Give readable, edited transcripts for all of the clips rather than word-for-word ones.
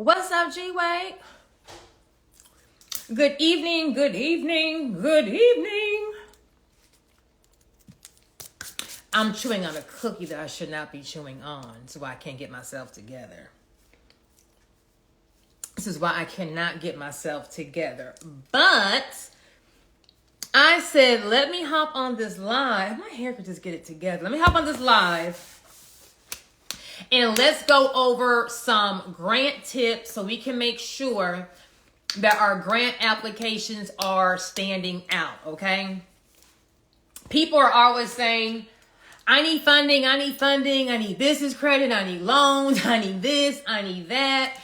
What's up, G-Wade? Good evening, good evening, good evening. I'm chewing on a cookie that I should not be chewing on, so I can't get myself together. This is why I cannot get myself together. But I said, let me hop on this live. My hair could just get it together. Let me hop on this live. And let's go over some grant tips so we can make sure that our grant applications are standing out, okay? People are always saying, I need funding, I need business credit, I need loans, I need this, I need that.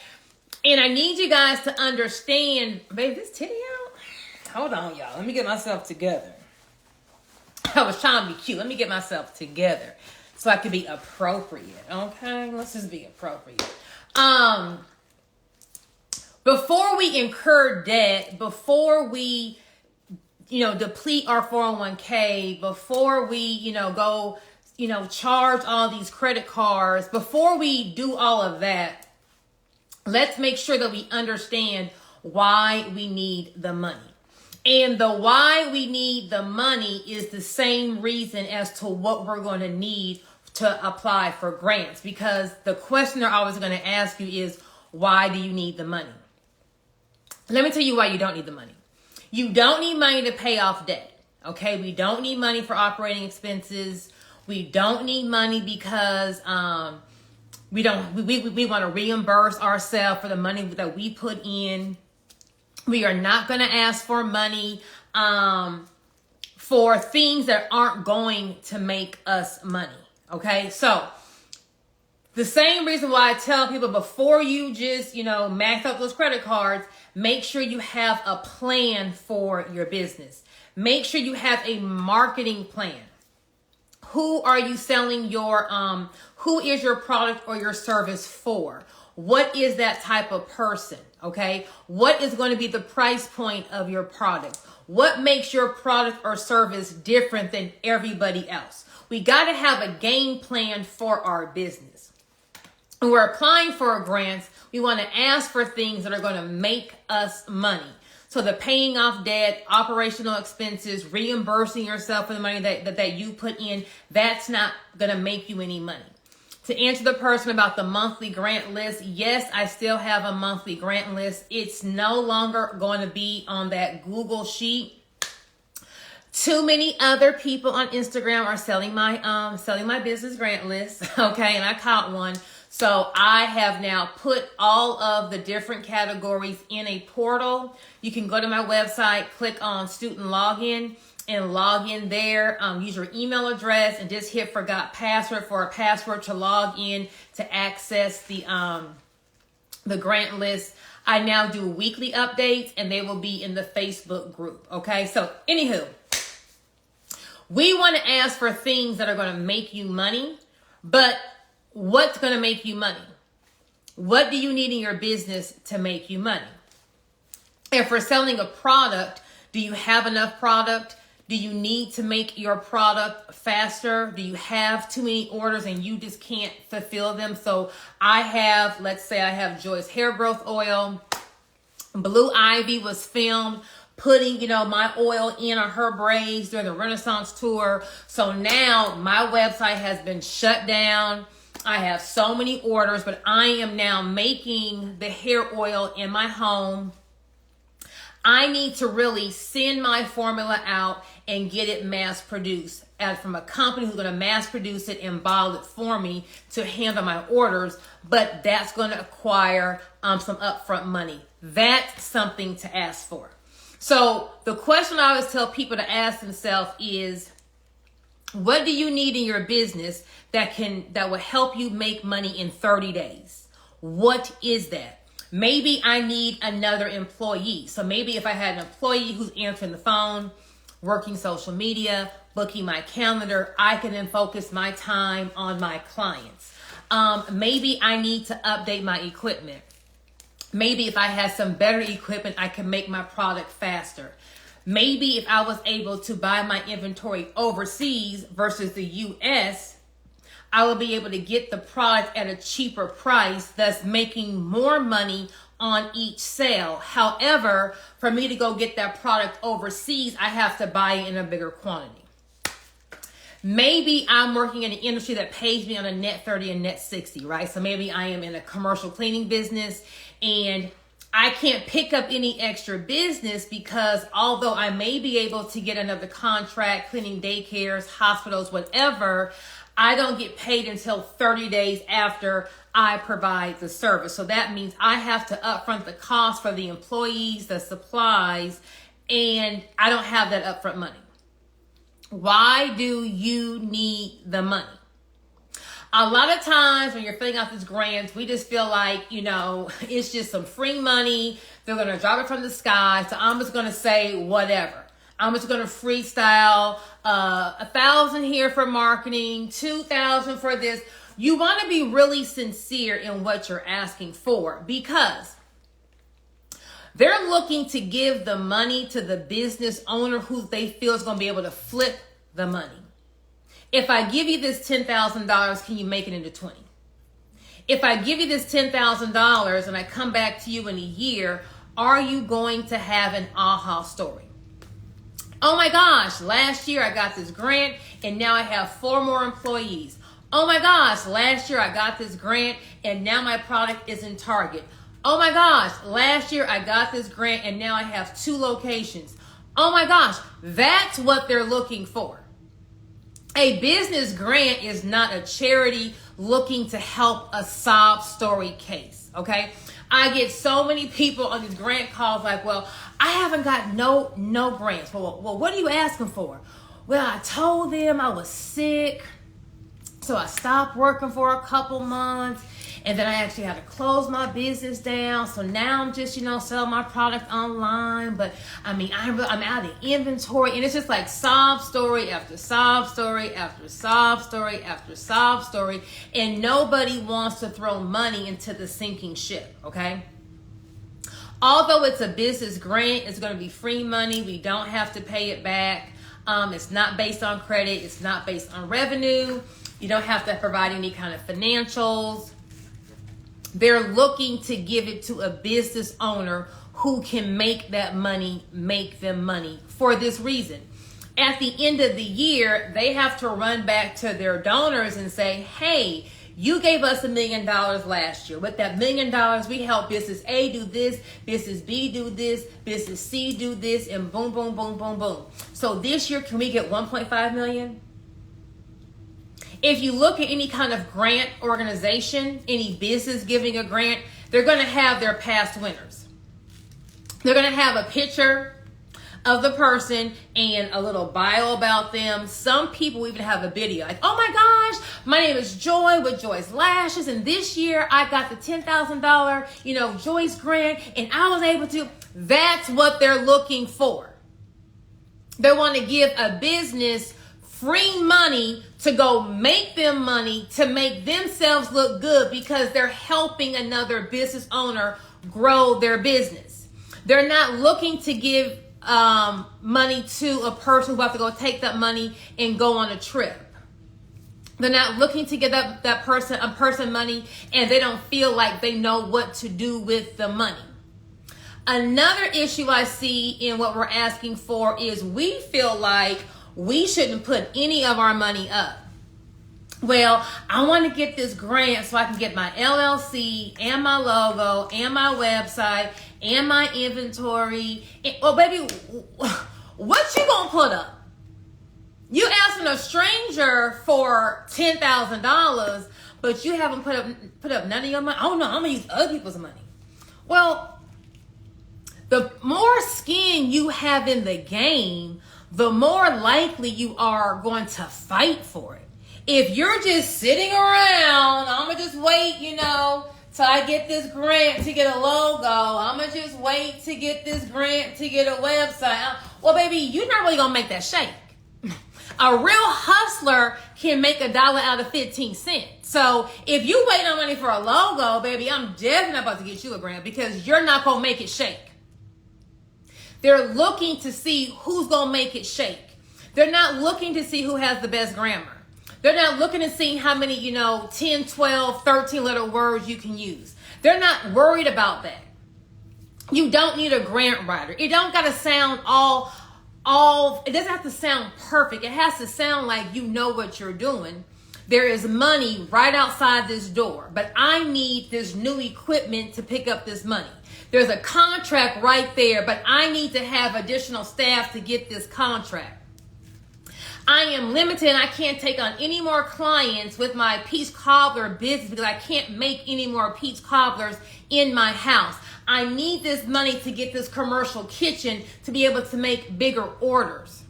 And I need you guys to understand, babe, this titty out? Hold on, y'all. Let me get myself together. I was trying to be cute. Let me get myself together so I could be appropriate, okay? Let's just be appropriate. Before we incur debt, before we, deplete our 401k, before we, go, charge all these credit cards, before we do all of that, let's make sure that we understand why we need the money. And the why we need the money is the same reason as to what we're going to need to apply for grants. Because the question they're always going to ask you is, why do you need the money? Let me tell you why you don't need the money. You don't need money to pay off debt. Okay, we don't need money for operating expenses. We don't need money because we want to reimburse ourselves for the money that we put in. We are not going to ask for money for things that aren't going to make us money. Okay, so the same reason why I tell people before you just, max up those credit cards, make sure you have a plan for your business. Make sure you have a marketing plan. Who are you selling who is your product or your service for? What is that type of person? Okay. What is going to be the price point of your product? What makes your product or service different than everybody else? We got to have a game plan for our business. When we're applying for grants, we want to ask for things that are going to make us money. So the paying off debt, operational expenses, reimbursing yourself for the money that you put in, that's not going to make you any money. To answer the person about the monthly grant list, yes, I still have a monthly grant list. It's no longer going to be on that Google sheet. Too many other people on Instagram are selling my business grant list, okay, and I caught one. So I have now put all of the different categories in a portal. You can go to my website, click on student login, and log in there. Use your email address and just hit forgot password for a password to log in to access the grant list. I now do weekly updates and they will be in the Facebook group. Okay, so anywho, we want to ask for things that are going to make you money, but what's going to make you money? What do you need in your business to make you money? If we're selling a product, do you have enough product? Do you need to make your product faster? Do you have too many orders and you just can't fulfill them? So let's say I have Joy's hair growth oil. Blue Ivy was filmed putting, my oil in on her braids during the Renaissance tour. So now my website has been shut down. I have so many orders, but I am now making the hair oil in my home. I need to really send my formula out and get it mass produced from a company who's going to mass produce it and bottle it for me to handle my orders. But that's going to acquire some upfront money. That's something to ask for. So the question I always tell people to ask themselves is, what do you need in your business that will help you make money in 30 days? What is that? Maybe I need another employee. So maybe if I had an employee who's answering the phone, working social media, booking my calendar, I can then focus my time on my clients. Maybe I need to update my equipment. Maybe if I had some better equipment, I can make my product faster. Maybe if I was able to buy my inventory overseas versus the US, I will be able to get the product at a cheaper price, thus making more money on each sale. However, for me to go get that product overseas, I have to buy it in a bigger quantity. Maybe I'm working in an industry that pays me on a net 30 and net 60, right? So maybe I am in a commercial cleaning business and I can't pick up any extra business because although I may be able to get another contract cleaning daycares, hospitals, whatever, I don't get paid until 30 days after I provide the service. So that means I have to upfront the cost for the employees, the supplies, and I don't have that upfront money. Why do you need the money? A lot of times when you're filling out these grants, we just feel like, it's just some free money. They're going to drop it from the sky. So I'm just going to say whatever. I'm just going to freestyle 1,000 here for marketing, 2,000 for this. You want to be really sincere in what you're asking for because they're looking to give the money to the business owner who they feel is going to be able to flip the money. If I give you this $10,000, can you make it into 20? If I give you this $10,000 and I come back to you in a year, are you going to have an aha story? Oh my gosh, last year I got this grant and now I have 4 more employees. Oh my gosh, last year I got this grant and now my product is in Target. Oh my gosh, last year I got this grant and now I have 2 locations. Oh my gosh, that's what they're looking for. A business grant is not a charity looking to help a sob story case, okay? I get so many people on these grant calls like, well, I haven't got no grants. Well, what are you asking for? Well, I told them I was sick, so I stopped working for a couple months, and then I actually had to close my business down. So now I'm just, selling my product online. But I'm out of inventory. And it's just like sob story after sob story after sob story after sob story. And nobody wants to throw money into the sinking ship, okay? Although it's a business grant, it's going to be free money. We don't have to pay it back. It's not based on credit. It's not based on revenue. You don't have to provide any kind of financials. They're looking to give it to a business owner who can make that money, make them money for this reason. At the end of the year, they have to run back to their donors and say, hey, you gave us $1 million last year. With that $1 million, we helped business A do this, business B do this, business C do this, and boom, boom, boom, boom, boom. So this year, can we get 1.5 million? If you look at any kind of grant organization, any business giving a grant, they're going to have their past winners. They're going to have a picture of the person and a little bio about them. Some people even have a video like, oh my gosh, my name is Joy with Joy's Lashes. And this year I got the $10,000, Joy's grant and I was able to. That's what they're looking for. They want to give a business free money to go make them money to make themselves look good because they're helping another business owner grow their business. They're not looking to give money to a person who has to go take that money and go on a trip. They're not looking to give a person money and they don't feel like they know what to do with the money. Another issue I see in what we're asking for is we feel like we shouldn't put any of our money up. Well, I want to get this grant so I can get my LLC and my logo and my website and my inventory. Well, baby, what you gonna put up? You asking a stranger for $10,000, but you haven't put up none of your money. Oh no, I'm gonna use other people's money. Well, the more skin you have in the game, the more likely you are going to fight for it. If you're just sitting around, I'm going to just wait, till I get this grant to get a logo. I'm going to just wait to get this grant to get a website. Well, baby, you're not really going to make that shake. A real hustler can make $1 out of 15 cents. So if you wait on money for a logo, baby, I'm definitely not about to get you a grant because you're not going to make it shake. They're looking to see who's going to make it shake. They're not looking to see who has the best grammar. They're not looking and seeing how many, 10, 12, 13 letter words you can use. They're not worried about that. You don't need a grant writer. It don't got to sound it doesn't have to sound perfect. It has to sound like you know what you're doing. There is money right outside this door, but I need this new equipment to pick up this money. There's a contract right there, but I need to have additional staff to get this contract. I am limited and I can't take on any more clients with my peach cobbler business because I can't make any more peach cobblers in my house. I need this money to get this commercial kitchen to be able to make bigger orders.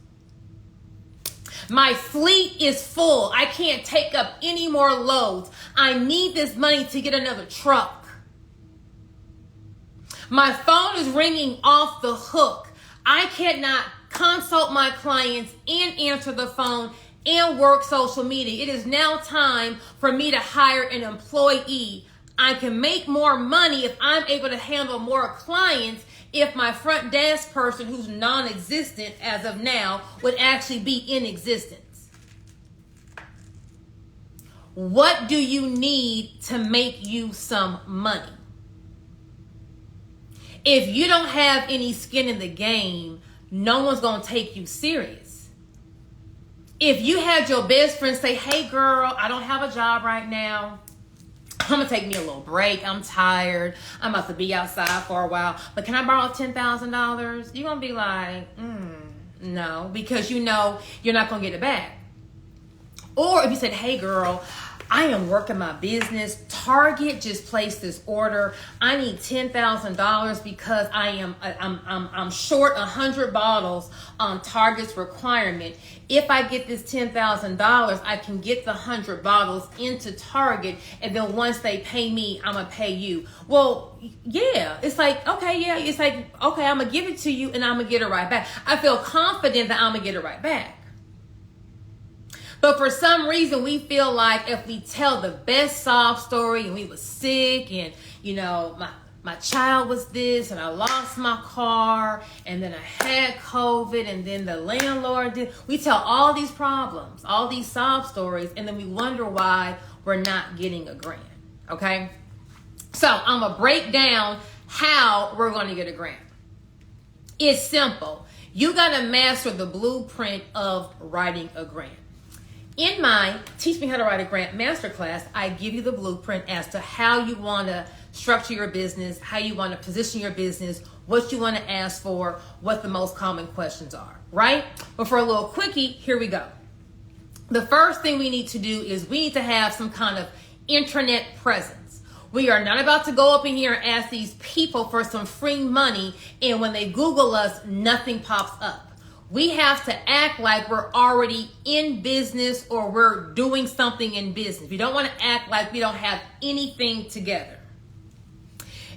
My fleet is full. I can't take up any more loads. I need this money to get another truck. My phone is ringing off the hook. I cannot consult my clients and answer the phone and work social media. It is now time for me to hire an employee. I can make more money if I'm able to handle more clients if my front desk person, who's non-existent as of now, would actually be in existence. What do you need to make you some money? If you don't have any skin in the game, no one's going to take you serious. If you had your best friend say, hey girl, I don't have a job right now. I'm going to take me a little break. I'm tired. I'm about to be outside for a while. But can I borrow $10,000? You're going to be like, no, because you know you're not going to get it back. Or if you said, hey girl, I am working my business. Target just placed this order. I need $10,000 because I'm short 100 bottles on Target's requirement. If I get this $10,000, I can get the 100 bottles into Target, and then once they pay me, I'm gonna pay you. Well, yeah, it's like, okay, yeah, it's like, okay, I'm gonna give it to you and I'm gonna get it right back. I feel confident that I'm gonna get it right back. But for some reason, we feel like if we tell the best sob story and we was sick and, my child was this and I lost my car and then I had COVID and then the landlord did. We tell all these problems, all these sob stories, and then we wonder why we're not getting a grant, okay? So I'm going to break down how we're going to get a grant. It's simple. You got to master the blueprint of writing a grant. In my Teach Me How to Write a Grant Masterclass, I give you the blueprint as to how you want to structure your business, how you want to position your business, what you want to ask for, what the most common questions are, right? But for a little quickie, here we go. The first thing we need to do is we need to have some kind of intranet presence. We are not about to go up in here and ask these people for some free money, and when they Google us, nothing pops up. We have to act like we're already in business or we're doing something in business. We don't want to act like we don't have anything together.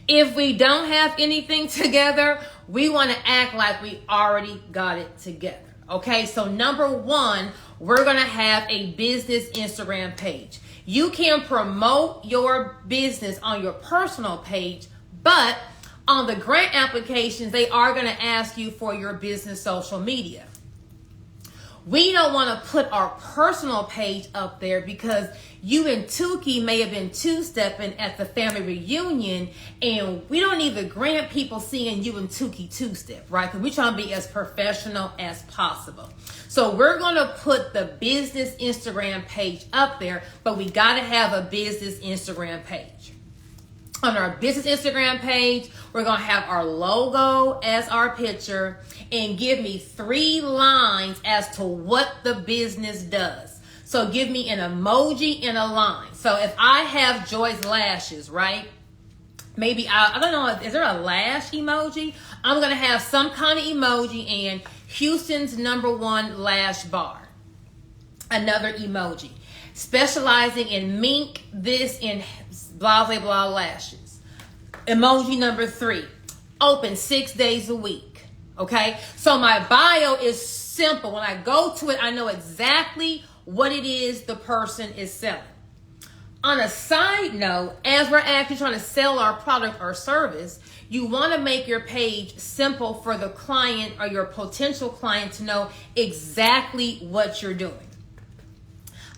If we don't have anything together, we want to act like we already got it together. Okay, so number one, we're going to have a business Instagram page. You can promote your business on your personal page, but on the grant applications, they are going to ask you for your business social media. We don't want to put our personal page up there because you and Tukey may have been two-stepping at the family reunion, and we don't need the grant people seeing you and Tukey two-step, right? Because we're trying to be as professional as possible. So we're going to put the business Instagram page up there, but we got to have a business Instagram page. On our business Instagram page, we're going to have our logo as our picture and give me 3 lines as to what the business does. So give me an emoji and a line. So if I have Joy's lashes, right? Maybe, I don't know, is there a lash emoji? I'm going to have some kind of emoji and Houston's #1 lash bar. Another emoji. Specializing in mink, this, in blah, blah, blah lashes. Emoji number 3. Open 6 days a week. Okay? So my bio is simple. When I go to it, I know exactly what it is the person is selling. On a side note, as we're actually trying to sell our product or service, you want to make your page simple for the client or your potential client to know exactly what you're doing.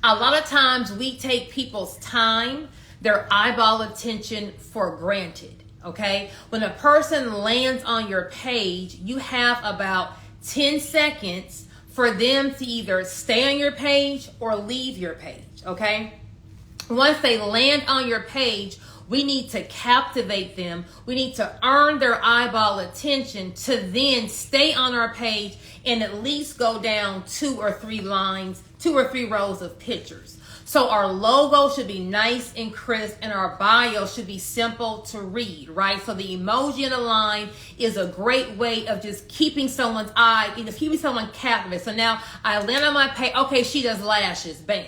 A lot of times we take people's time, their eyeball attention for granted. Okay, when a person lands on your page, you have about 10 seconds for them to either stay on your page or leave your page. Okay, once they land on your page, we need to captivate them. We need to earn their eyeball attention to then stay on our page and at least go down 2 or 3 lines, 2 or 3 rows of pictures. So our logo should be nice and crisp, and our bio should be simple to read, right? So the emoji in the line is a great way of just keeping someone's eye, keeping someone captivated. So now I land on my page. Okay, she does lashes. Bam.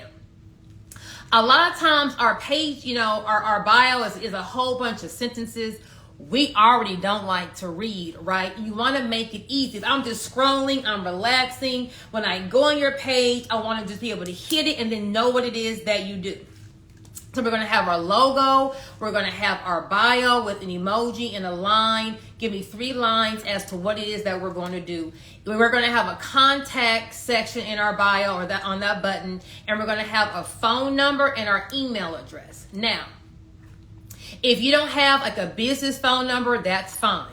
A lot of times our page, our bio is a whole bunch of sentences we already don't like to read, right? You want to make it easy. If I'm just scrolling, I'm relaxing. When I go on your page, I want to just be able to hit it and then know what it is that you do. So we're going to have our logo. We're going to have our bio with an emoji and a line. Give me 3 lines as to what it is that we're going to do. We're going to have a contact section in our bio or on that button. And we're going to have a phone number and our email address. Now, if you don't have like a business phone number, that's fine.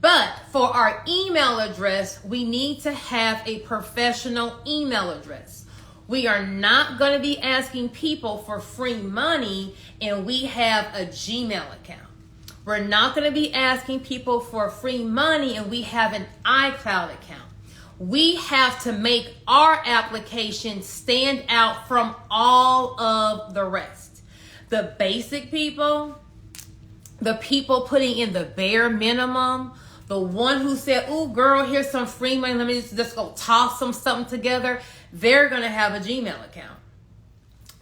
But for our email address, we need to have a professional email address. We are not going to be asking people for free money and we have a Gmail account. We're not going to be asking people for free money and we have an iCloud account. We have to make our application stand out from all of the rest. The basic people, the people putting in the bare minimum, the one who said, "Oh, girl, here's some free money. Let me just go toss something together." They're going to have a Gmail account.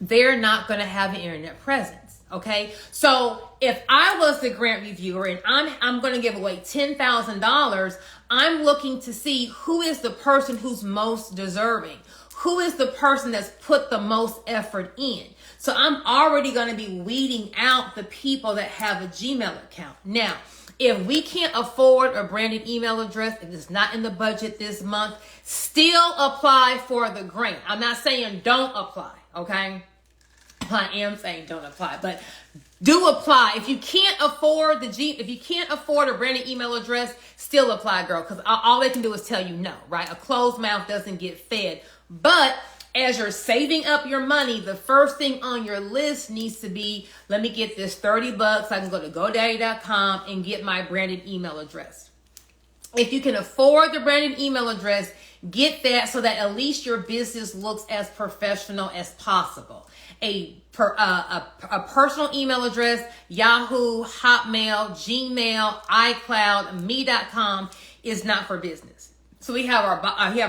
They're not going to have an internet presence. Okay. So if I was the grant reviewer and I'm going to give away $10,000, I'm looking to see who is the person who's most deserving. Who is the person that's put the most effort in? So I'm already going to be weeding out the people that have a Gmail account. Now, if we can't afford a branded email address, if it's not in the budget this month, still apply for the grant. I'm not saying don't apply, okay? I am saying don't apply, but do apply. If you can't afford if you can't afford a branded email address, still apply, girl, because all they can do is tell you no, right? A closed mouth doesn't get fed. But as you're saving up your money, the first thing on your list needs to be, let me get this $30. I can go to GoDaddy.com and get my branded email address. If you can afford the branded email address, get that so that at least your business looks as professional as possible. A personal email address, Yahoo, Hotmail, Gmail, iCloud, me.com is not for business. So we have we're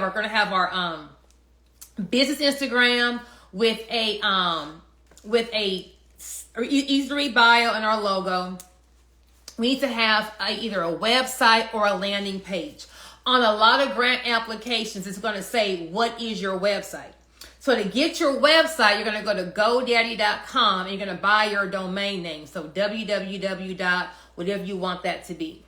going to have our business Instagram with a easy to read bio and our logo. We need to have either a website or a landing page. On a lot of grant applications, it's going to say, what is your website? So to get your website, you're going to go to GoDaddy.com and you're going to buy your domain name. So www. whatever you want that to be.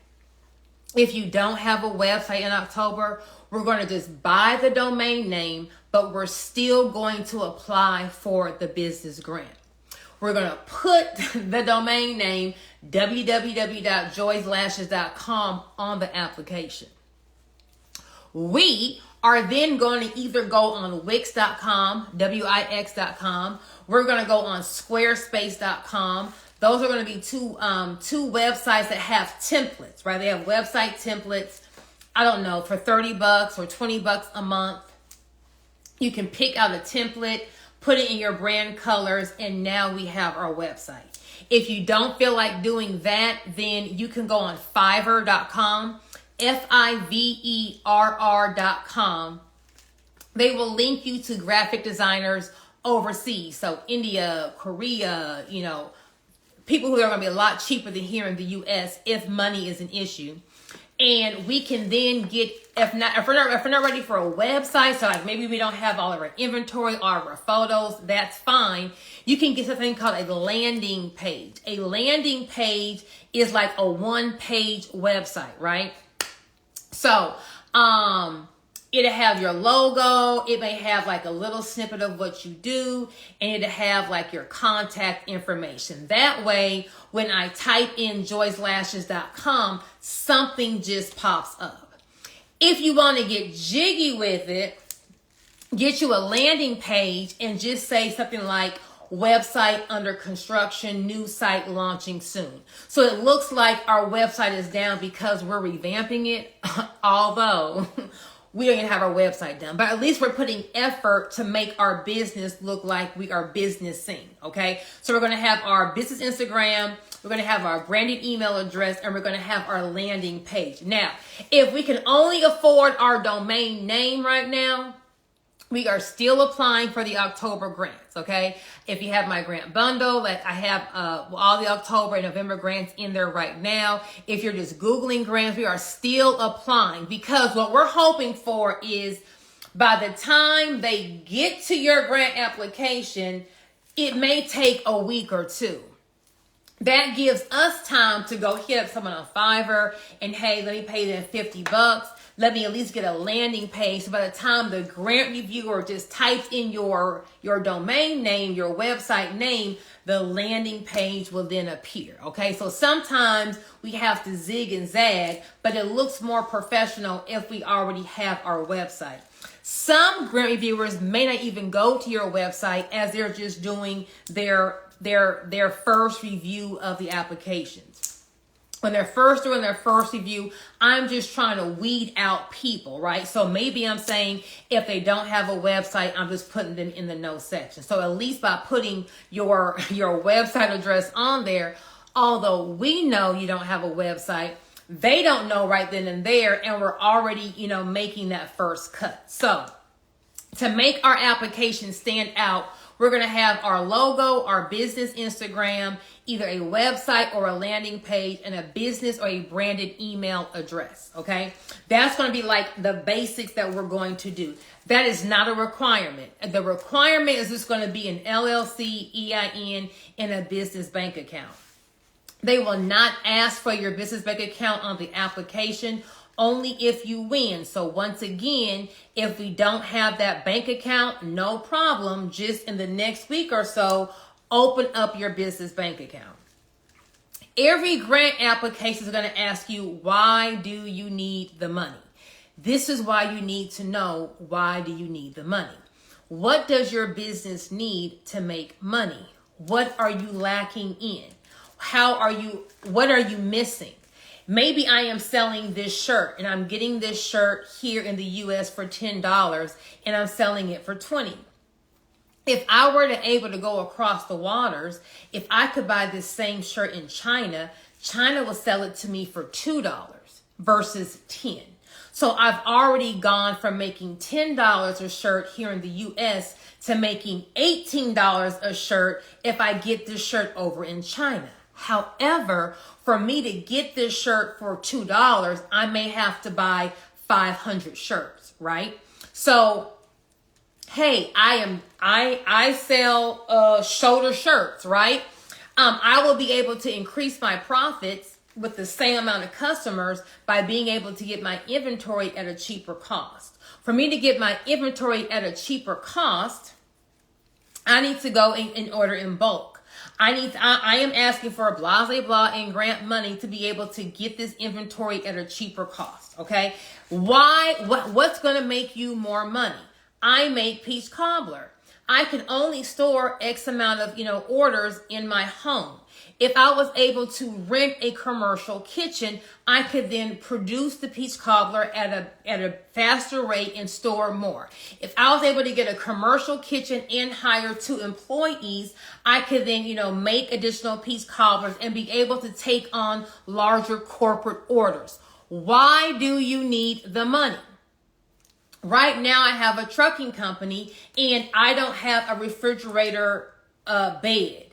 If you don't have a website in October, we're going to just buy the domain name, but we're still going to apply for the business grant. We're going to put the domain name www.joyslashes.com on the application. We are then going to either go on Wix.com, Wix.com. We're going to go on Squarespace.com. Those are going to be two websites that have templates, right? They have website templates, I don't know, for $30 or $20 a month. You can pick out a template, put it in your brand colors, and now we have our website. If you don't feel like doing that, then you can go on Fiverr.com, Fiverr.com. They will link you to graphic designers overseas. So India, Korea, people who are going to be a lot cheaper than here in the U.S. if money is an issue. And we can then get, if we're not ready for a website, so like maybe we don't have all of our inventory, all of our photos, that's fine. You can get something called a landing page. A landing page is like a one-page website, right? So, It'll have your logo. It may have like a little snippet of what you do, and it'll have like your contact information. That way, when I type in joyslashes.com, something just pops up. If you want to get jiggy with it, get you a landing page and just say something like website under construction, new site launching soon. So it looks like our website is down because we're revamping it, although we don't even have our website done, but at least we're putting effort to make our business look like we are businessing, okay? So we're going to have our business Instagram, we're going to have our branded email address, and we're going to have our landing page. Now, if we can only afford our domain name right now, we are still applying for the October grants, okay? If you have my grant bundle, like I have all the October and November grants in there right now. If you're just Googling grants, we are still applying, because what we're hoping for is by the time they get to your grant application, it may take a week or two. That gives us time to go hit up someone on Fiverr and, hey, let me pay them $50. Let me at least get a landing page. So by the time the grant reviewer just types in your domain name, your website name, the landing page will then appear. Okay, so sometimes we have to zig and zag, but it looks more professional if we already have our website. Some grant reviewers may not even go to your website as they're just doing their first review of the applications. When they're first doing their first review, I'm just trying to weed out people, right? So maybe I'm saying if they don't have a website, I'm just putting them in the no section. So at least by putting your website address on there, although we know you don't have a website, they don't know right then and there, and we're already, making that first cut. So to make our application stand out, we're going to have our logo, our business Instagram, either a website or a landing page, and a business or a branded email address, okay? That's going to be like the basics that we're going to do. That is not a requirement. The requirement is just going to be an LLC, EIN, and a business bank account. They will not ask for your business bank account on the application, only if you win. So once again, if we don't have that bank account, no problem. Just in the next week or so, open up your business bank account. Every grant application is going to ask you, why do you need the money? This is why you need to know, why do you need the money? What does your business need to make money? What are you lacking in? What are you missing? Maybe I am selling this shirt and I'm getting this shirt here in the US for $10 and I'm selling it for $20. If I were able to go across the waters, if I could buy this same shirt in China, China will sell it to me for $2 versus $10. So I've already gone from making $10 a shirt here in the US to making $18 a shirt if I get this shirt over in China. However, for me to get this shirt for $2, I may have to buy 500 shirts, right? So, hey, I sell shoulder shirts, right? I will be able to increase my profits with the same amount of customers by being able to get my inventory at a cheaper cost. For me to get my inventory at a cheaper cost, I need to go and order in bulk. I am asking for a blah, blah, and grant money to be able to get this inventory at a cheaper cost, okay? What's going to make you more money? I make peach cobbler. I can only store X amount of, orders in my home. If I was able to rent a commercial kitchen, I could then produce the peach cobbler at a faster rate and store more. If I was able to get a commercial kitchen and hire 2 employees, I could then, make additional peach cobblers and be able to take on larger corporate orders. Why do you need the money? Right now I have a trucking company and I don't have a refrigerator bed.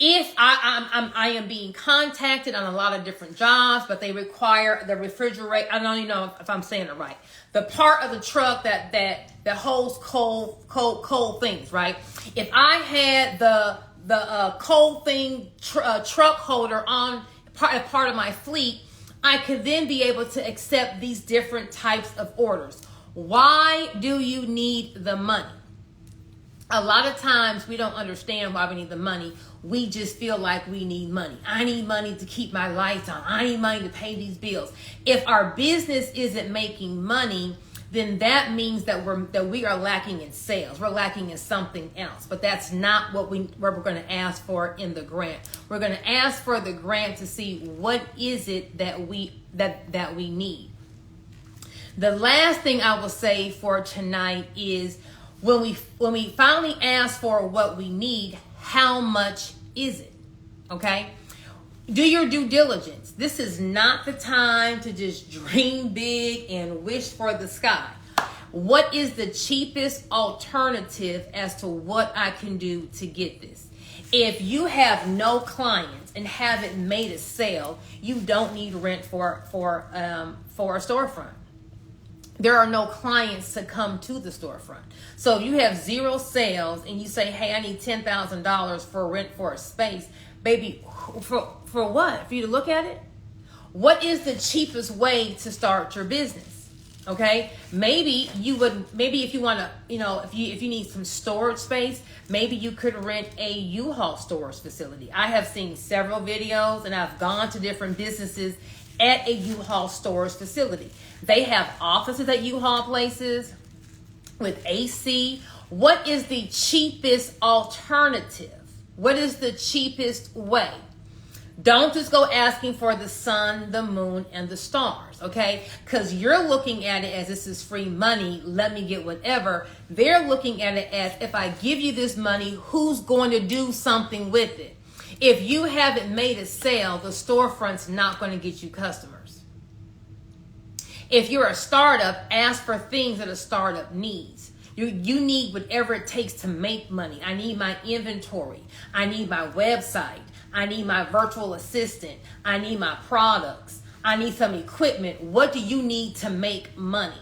If I am being contacted on a lot of different jobs, but they require the refrigerator. I don't even know if I'm saying it right. The part of the truck that holds cold things, right? If I had the cold thing truck holder on part of my fleet, I could then be able to accept these different types of orders. Why do you need the money? A lot of times we don't understand why we need the money. We just feel like we need money. I need money to keep my lights on. I need money to pay these bills. If our business isn't making money, then that means that we are lacking in sales. We're lacking in something else. But that's not what we're going to ask for in the grant. We're going to ask for the grant to see what is it that we need. The last thing I will say for tonight is when we finally ask for what we need, how much is it? Okay? Do your due diligence. This is not the time to just dream big and wish for the sky. What is the cheapest alternative as to what I can do to get this? If you have no clients and haven't made a sale, you don't need rent for a storefront. There are no clients to come to the storefront. So if you have 0 sales and you say, hey, I need $10,000 for rent for a space, baby, for what? For you to look at it? What is the cheapest way to start your business? Okay? Maybe if you want to, if you need some storage space, maybe you could rent a U-Haul storage facility. I have seen several videos and I've gone to different businesses at a U-Haul storage facility. They have offices at U-Haul places with AC. What is the cheapest alternative? What is the cheapest way? Don't just go asking for the sun, the moon, and the stars, okay? Because you're looking at it as this is free money, let me get whatever. They're looking at it as if I give you this money, who's going to do something with it? If you haven't made a sale, the storefront's not going to get you customers. If you're a startup, ask for things that a startup needs. You need whatever it takes to make money. I need my inventory. I need my website. I need my virtual assistant. I need my products. I need some equipment. What do you need to make money?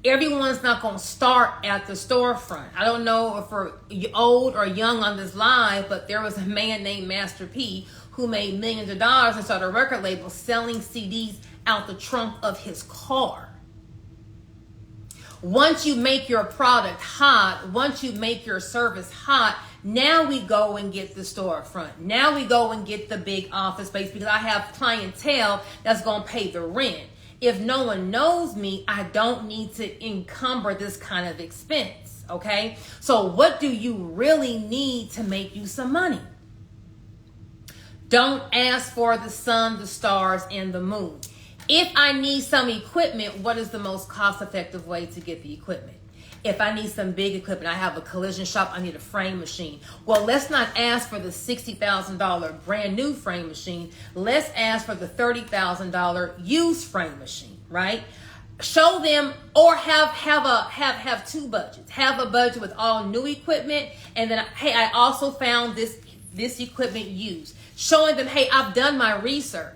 Everyone's not going to start at the storefront. I don't know if we're old or young on this live, but there was a man named Master P who made millions of dollars and started a record label selling CDs out the trunk of his car. Once you make your product hot, once you make your service hot, now we go and get the storefront. Now we go and get the big office space because I have clientele that's going to pay the rent. If no one knows me, I don't need to encumber this kind of expense, okay? So what do you really need to make you some money? Don't ask for the sun, the stars, and the moon. If I need some equipment, what is the most cost-effective way to get the equipment? If I need some big equipment, I have a collision shop, I need a frame machine. Well, let's not ask for the $60,000 brand new frame machine. Let's ask for the $30,000 used frame machine, right? Show them, or have 2 budgets. Have a budget with all new equipment, and then, hey, I also found this equipment used. Showing them, hey, I've done my research.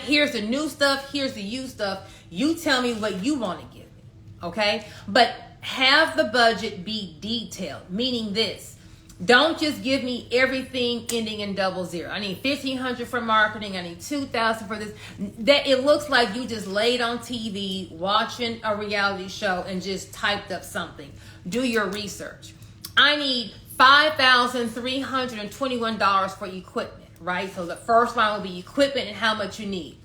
Here's the new stuff, here's the used stuff. You tell me what you want to give me, okay? But have the budget be detailed, meaning this. Don't just give me everything ending in 00. I need $1,500 for marketing. I need $2,000 for this. That it looks like you just laid on TV watching a reality show and just typed up something. Do your research. I need $5,321 for equipment. Right? So the first line will be equipment and how much you need.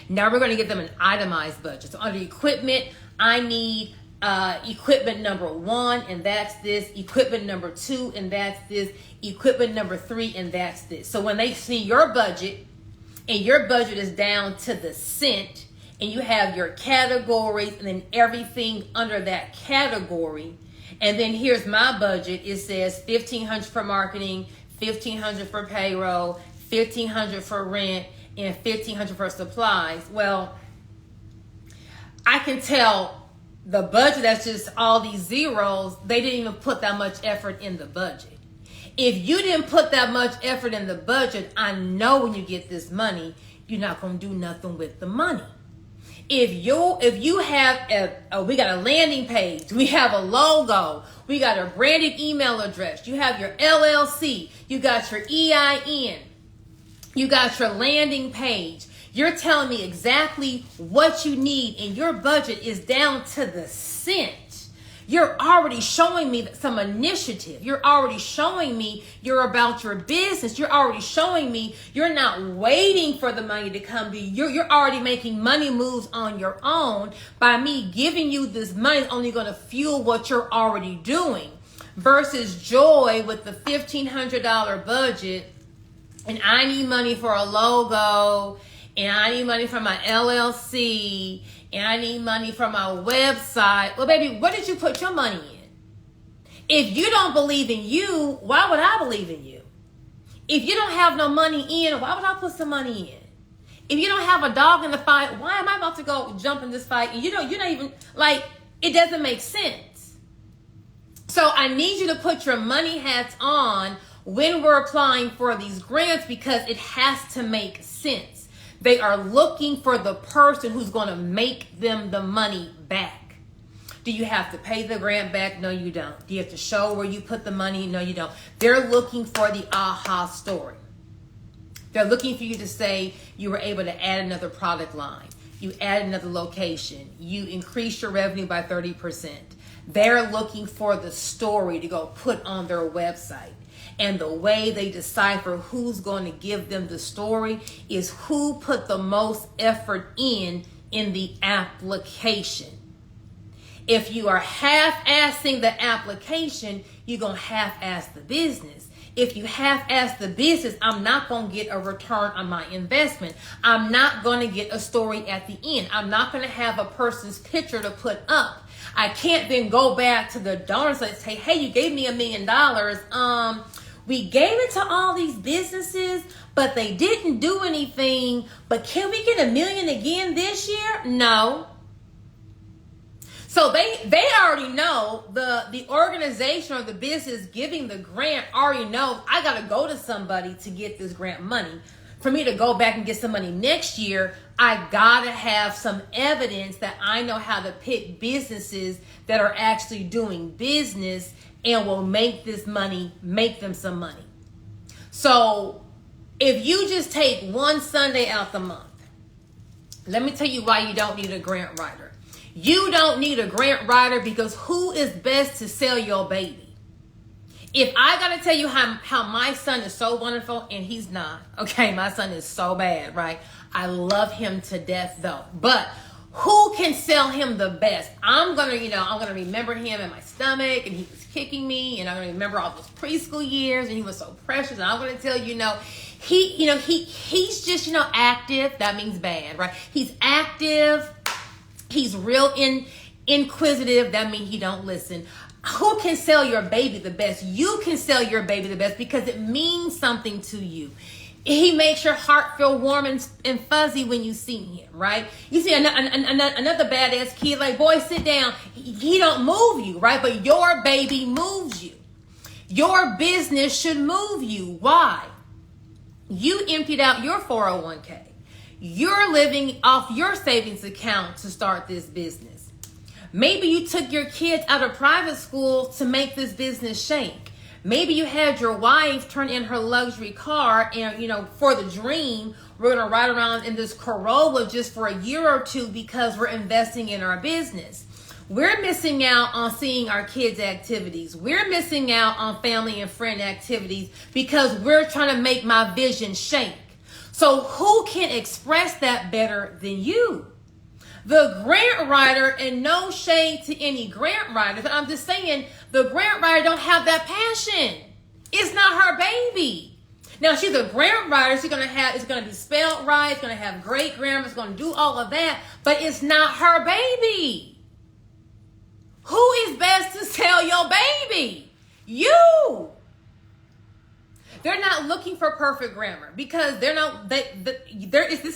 Now we're going to give them an itemized budget. So under equipment, I need equipment number 1, and that's this. Equipment number 2, and that's this. Equipment number 3, and that's this. So when they see your budget, and your budget is down to the cent, and you have your categories, and then everything under that category, and then here's my budget. It says $1,500 for marketing, $1,500 for payroll, $1,500 for rent, and $1,500 for supplies. Well, I can tell the budget that's just all these zeros, they didn't even put that much effort in the budget. If you didn't put that much effort in the budget, I know when you get this money, you're not going to do nothing with the money. If you have we got a landing page, we have a logo, we got a branded email address, you have your LLC, you got your EIN, you got your landing page, You're telling me exactly what you need, and your budget is down to the cent. You're already showing me some initiative. You're already showing me you're about your business. You're already showing me you're not waiting for the money to come to you. You're already making money moves on your own. By me giving you this money is only going to fuel what you're already doing. Versus Joy with the $1,500 budget, and I need money for a logo, and I need money for my LLC, and I need money for my website. Well, baby, where did you put your money in? If you don't believe in you, why would I believe in you? If you don't have no money in, why would I put some money in? If you don't have a dog in the fight, why am I about to go jump in this fight? And you're not even, like, it doesn't make sense. So I need you to put your money hats on when we're applying for these grants, because it has to make sense. They are looking for the person who's going to make them the money back. Do you have to pay the grant back? No, you don't. Do you have to show where you put the money? No, you don't. They're looking for the aha story. They're looking for you to say you were able to add another product line. You add another location. You increase your revenue by 30%. They're looking for the story to go put on their website. And the way they decipher who's going to give them the story is who put the most effort in the application. If you are half-assing the application, you're going to half-ass the business. If you half-ass the business, I'm not going to get a return on my investment. I'm not going to get a story at the end. I'm not going to have a person's picture to put up. I can't then go back to the donors and say, hey, you gave me $1 million. We gave it to all these businesses, but they didn't do anything. But can we get $1 million again this year? No. So they already know, the organization or the business giving the grant already knows I got to go to somebody to get this grant money. For me to go back and get some money next year, I got to have some evidence that I know how to pick businesses that are actually doing business and will make this money, make them some money. So if you just take one Sunday out the month, let me tell you why you don't need a grant writer. You don't need a grant writer because who is best to sell your baby? If I got to tell you how my son is so wonderful, and he's not, okay, my son is so bad, right? I love him to death though, but who can sell him the best? I'm going to remember him in my stomach, and he was kicking me, and I'm going to remember all those preschool years, and he was so precious. And I'm going to tell you, he's just, active. That means bad, right? He's active. He's real inquisitive. That means he don't listen. Who can sell your baby the best? You can sell your baby the best because it means something to you. He makes your heart feel warm and fuzzy when you see him, right? You see another badass kid, like, boy, sit down. He don't move you, right? But your baby moves you. Your business should move you. Why? You emptied out your 401k. You're living off your savings account to start this business. Maybe you took your kids out of private school to make this business shake. Maybe you had your wife turn in her luxury car and, for the dream, we're going to ride around in this Corolla just for a year or two because we're investing in our business. We're missing out on seeing our kids' activities. We're missing out on family and friend activities because we're trying to make my vision shake. So who can express that better than you? The grant writer, and no shade to any grant writer, but I'm just saying the grant writer don't have that passion. It's not her baby. Now she's a grant writer. It's going to be spelled right. It's going to have great grammar. It's going to do all of that, but it's not her baby. Who is best to sell your baby? You. They're not looking for perfect grammar because this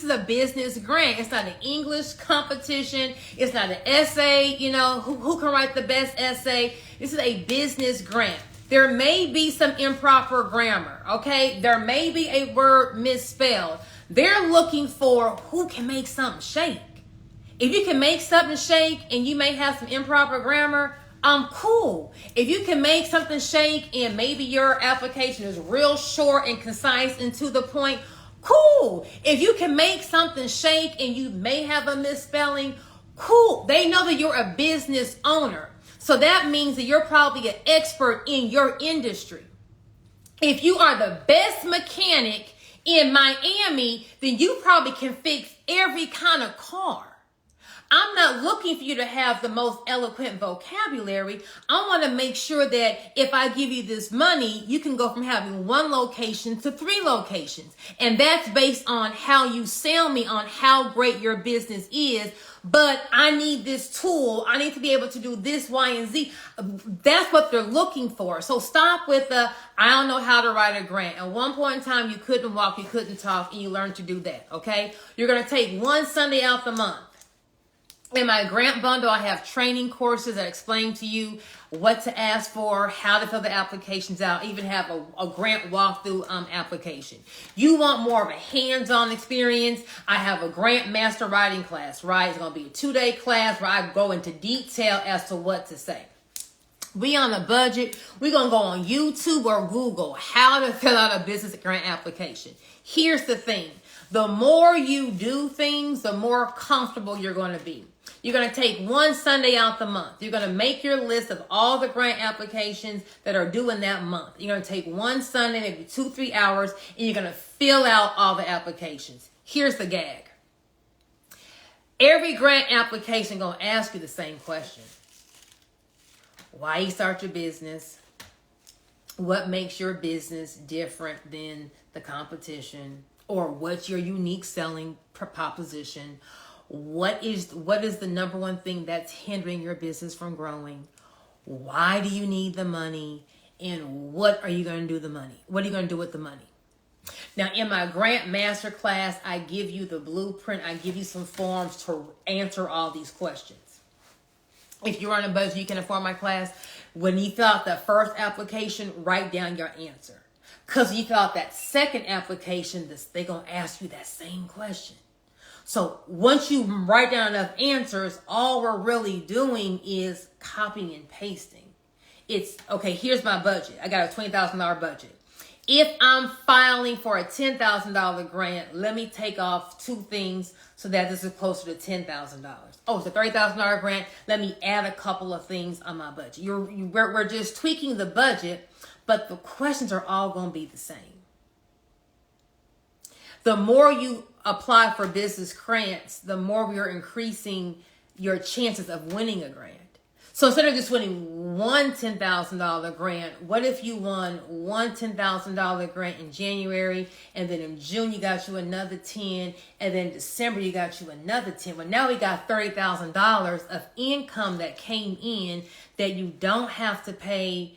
is a business grant. It's not an English competition. It's not an essay. Who can write the best essay? This is a business grant. There may be some improper grammar, okay? There may be a word misspelled. They're looking for who can make something shake. If you can make something shake and you may have some improper grammar, I'm cool. If you can make something shake and maybe your application is real short and concise and to the point, cool. If you can make something shake and you may have a misspelling, cool. They know that you're a business owner. So that means that you're probably an expert in your industry. If you are the best mechanic in Miami, then you probably can fix every kind of car. I'm not looking for you to have the most eloquent vocabulary. I want to make sure that if I give you this money, you can go from having 1 location to 3 locations. And that's based on how you sell me on how great your business is. But I need this tool. I need to be able to do this, Y, and Z. That's what they're looking for. So stop with I don't know how to write a grant. At one point in time, you couldn't walk, you couldn't talk, and you learned to do that, okay? You're going to take 1 Sunday out the month. In my grant bundle, I have training courses that explain to you what to ask for, how to fill the applications out. I even have a grant walkthrough application. You want more of a hands-on experience? I have a grant master writing class, right? It's going to be a 2-day class where I go into detail as to what to say. We on a budget. We're going to go on YouTube or Google how to fill out a business grant application. Here's the thing. The more you do things, the more comfortable you're going to be. You're going to take 1 Sunday out the month. You're going to make your list of all the grant applications that are due in that month. You're going to take 1 Sunday, maybe 2-3 hours, and you're going to fill out all the applications. Here's the gag. Every grant application going to ask you the same question. Why you start your business? What makes your business different than the competition? Or what's your unique selling proposition? What is the number one thing that's hindering your business from growing? Why do you need the money? And what are you going to do with the money? What are you going to do with the money? Now, in my grant masterclass, I give you the blueprint. I give you some forms to answer all these questions. If you're on a budget, you can afford my class. When you fill out the first application, write down your answer. Because when you fill out that second application, they're going to ask you that same question. So once you write down enough answers, all we're really doing is copying and pasting. It's, okay, here's my budget. I got a $20,000 budget. If I'm filing for a $10,000 grant, let me take off 2 things so that this is closer to $10,000. Oh, it's a $30,000 grant. Let me add a couple of things on my budget. We're just tweaking the budget, but the questions are all going to be the same. The more you apply for business grants, the more we are increasing your chances of winning a grant. So instead of just winning one $10,000 grant, what if you won one $10,000 grant in January, and then in June you got you another 10, and then December you got you another 10. Well, now we got $30,000 of income that came in that you don't have to pay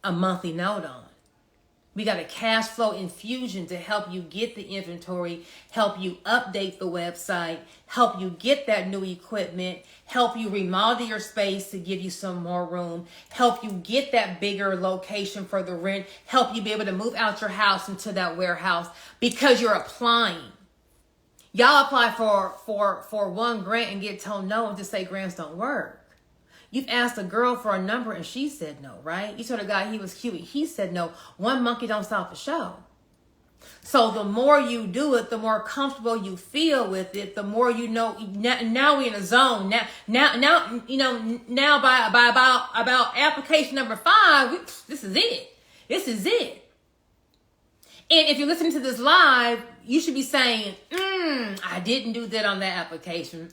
a monthly note on. We got a cash flow infusion to help you get the inventory, help you update the website, help you get that new equipment, help you remodel your space to give you some more room, help you get that bigger location for the rent, help you be able to move out your house into that warehouse because you're applying. Y'all apply for one grant and get told no and just say grants don't work. You've asked a girl for a number and she said no, right? You told a guy he was cute. He said no. One monkey don't stop a show. So the more you do it, the more comfortable you feel with it, the more you know. Now we're in a zone. Now you know. Now by about application number 5, this is it. This is it. And if you're listening to this live, you should be saying, I didn't do that on that application.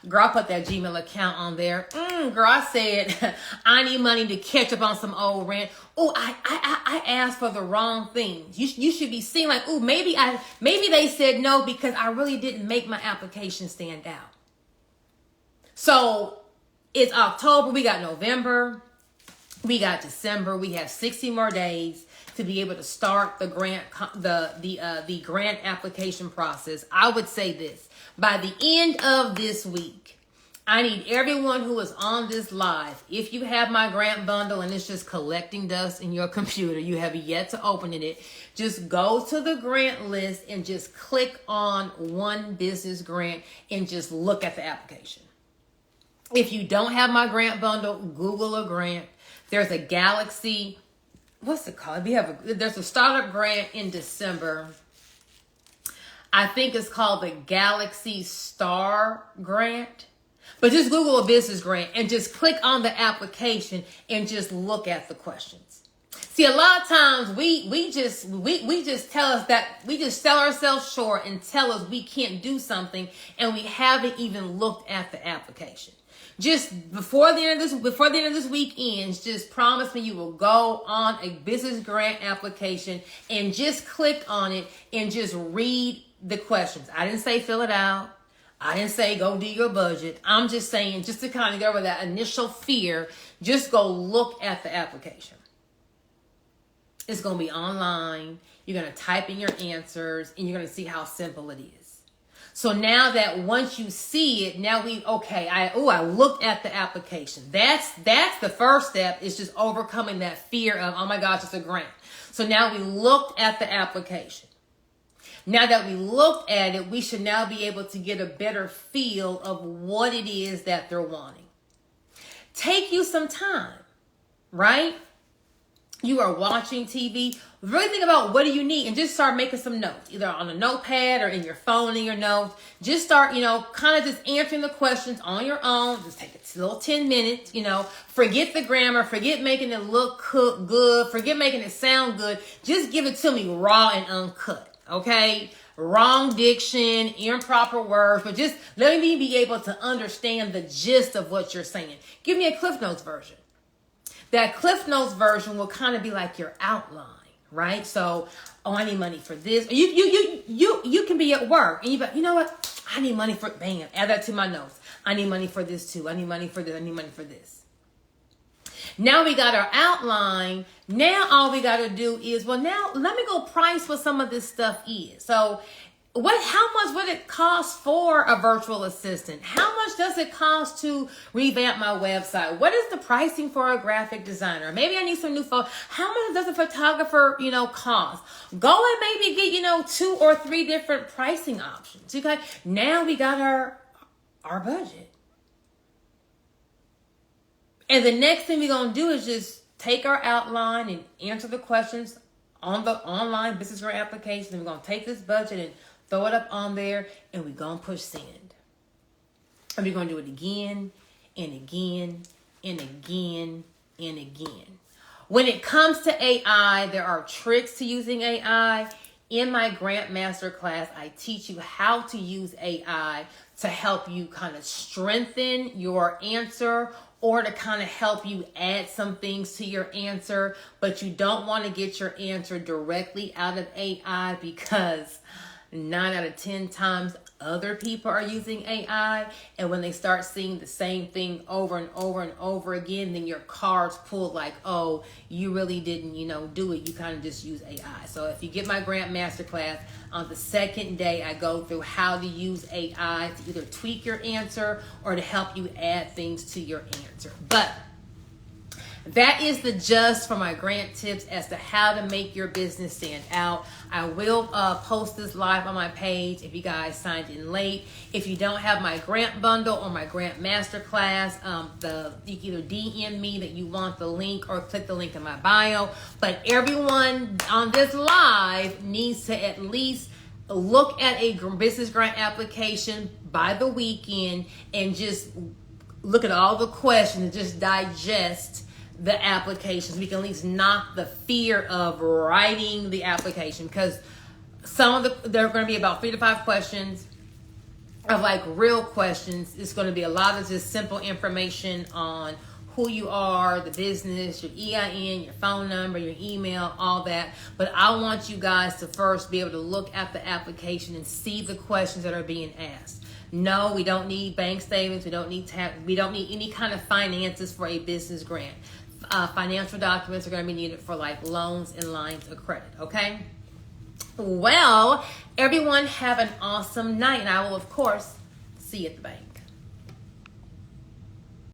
Girl, I put that Gmail account on there. Girl, I said I need money to catch up on some old rent. Oh, I asked for the wrong things. You should be seeing like, maybe they said no because I really didn't make my application stand out. So it's October. We got November. We got December. We have 60 more days to be able to start the grant, the grant application process. I would say this: by the end of this week, I need everyone who is on this live. If you have my grant bundle and it's just collecting dust in your computer, you have yet to open it. Just go to the grant list and just click on one business grant and just look at the application. If you don't have my grant bundle, Google a grant. There's a Galaxy what's it called? There's a startup grant in December. I think it's called the Galaxy Star Grant. But just Google a business grant and just click on the application and just look at the questions. See, a lot of times we just sell ourselves short and tell us we can't do something, and we haven't even looked at the application. Just before the end of this week ends, just promise me you will go on a business grant application and just click on it and just read the questions. I didn't say fill it out. I didn't say go do your budget. I'm just saying, just to kind of get over that initial fear, just go look at the application. It's going to be online. You're going to type in your answers, and you're going to see how simple it is. So now that once you see it, now I looked at the application. That's the first step, is just overcoming that fear of, oh my gosh, it's a grant. So now we looked at the application. Now that we looked at it, we should now be able to get a better feel of what it is that they're wanting. Take you some time, right? You are watching TV. Really think about what do you need, and just start making some notes, either on a notepad or in your phone in your notes. Just start, kind of just answering the questions on your own. Just take a little 10 minutes, forget the grammar, forget making it look good, forget making it sound good. Just give it to me raw and uncut. Okay, wrong diction, improper words, but just let me be able to understand the gist of what you're saying. Give me a Cliff Notes version. That Cliff Notes version will kind of be like your outline, right? So, I need money for this. You can be at work and you know what? I need money for, bam, add that to my notes. I need money for this too. I need money for this. I need money for this. Now we got our outline. Now all we got to do is, now let me go price what some of this stuff is. So how much would it cost for a virtual assistant? How much does it cost to revamp my website? What is the pricing for a graphic designer? Maybe I need some new photos. How much does a photographer, cost? Go and maybe get, 2 or 3 different pricing options. Okay. Now we got our budget. And the next thing we're going to do is just take our outline and answer the questions on the online business grant application. And we're going to take this budget and throw it up on there, and we're going to push send. And we're going to do it again and again and again and again. When it comes to AI, there are tricks to using AI. In my Grant Masterclass, I teach you how to use AI to help you kind of strengthen your answer, or to kind of help you add some things to your answer, but you don't want to get your answer directly out of AI, because 9 out of 10 times other people are using AI, and when they start seeing the same thing over and over and over again, then your cards pull like, oh, you really didn't, do it. You kind of just use AI. So if you get my Grant Masterclass, on the second day, I go through how to use AI to either tweak your answer or to help you add things to your answer. But that is the gist for my grant tips as to how to make your business stand out. I will post this live on my page if you guys signed in late. If you don't have my grant bundle or my grant masterclass, you can either DM me that you want the link or click the link in my bio. But everyone on this live needs to at least look at a business grant application by the weekend and just look at all the questions and just digest the applications. We can at least knock the fear of writing the application, because there are going to be about 3 to 5 questions of like real questions. It's going to be a lot of just simple information on who you are, the business, your EIN, your phone number, your email, all that. But I want you guys to first be able to look at the application and see the questions that are being asked. No, we don't need bank statements. We don't need any kind of finances for a business grant. Financial documents are going to be needed for like loans and lines of credit. Okay. Well, everyone have an awesome night, and I will of course see you at the bank.